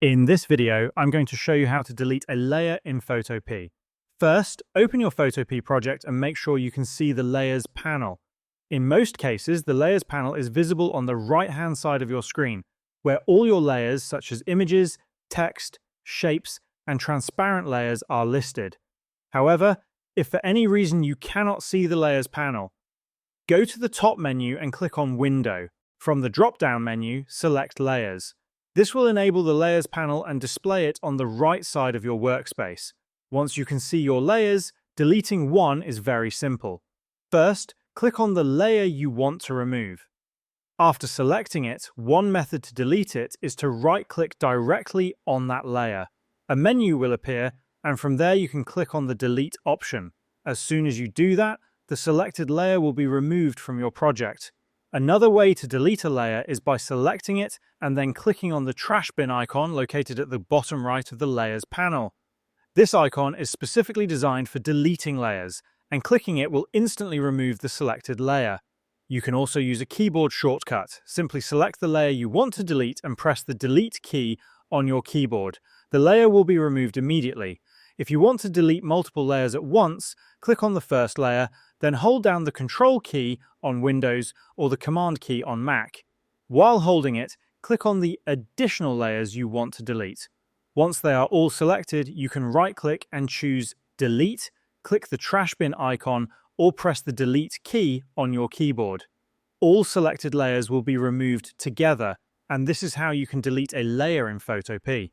In this video, I'm going to show you how to delete a layer in Photopea. First, open your Photopea project and make sure you can see the Layers panel. In most cases, the Layers panel is visible on the right-hand side of your screen, where all your layers such as images, text, shapes, and transparent layers are listed. However, if for any reason you cannot see the Layers panel, go to the top menu and click on Window. From the drop-down menu, select Layers. This will enable the Layers panel and display it on the right side of your workspace. Once you can see your layers, deleting one is very simple. First, click on the layer you want to remove. After selecting it, one method to delete it is to right-click directly on that layer. A menu will appear, and from there you can click on the Delete option. As soon as you do that, the selected layer will be removed from your project. Another way to delete a layer is by selecting it and then clicking on the trash bin icon located at the bottom right of the Layers panel. This icon is specifically designed for deleting layers, and clicking it will instantly remove the selected layer. You can also use a keyboard shortcut. Simply select the layer you want to delete and press the Delete key on your keyboard. The layer will be removed immediately. If you want to delete multiple layers at once, click on the first layer, then hold down the Control key on Windows or the Command key on Mac. While holding it, click on the additional layers you want to delete. Once they are all selected, you can right-click and choose Delete, click the trash bin icon, or press the Delete key on your keyboard. All selected layers will be removed together, and this is how you can delete a layer in Photopea.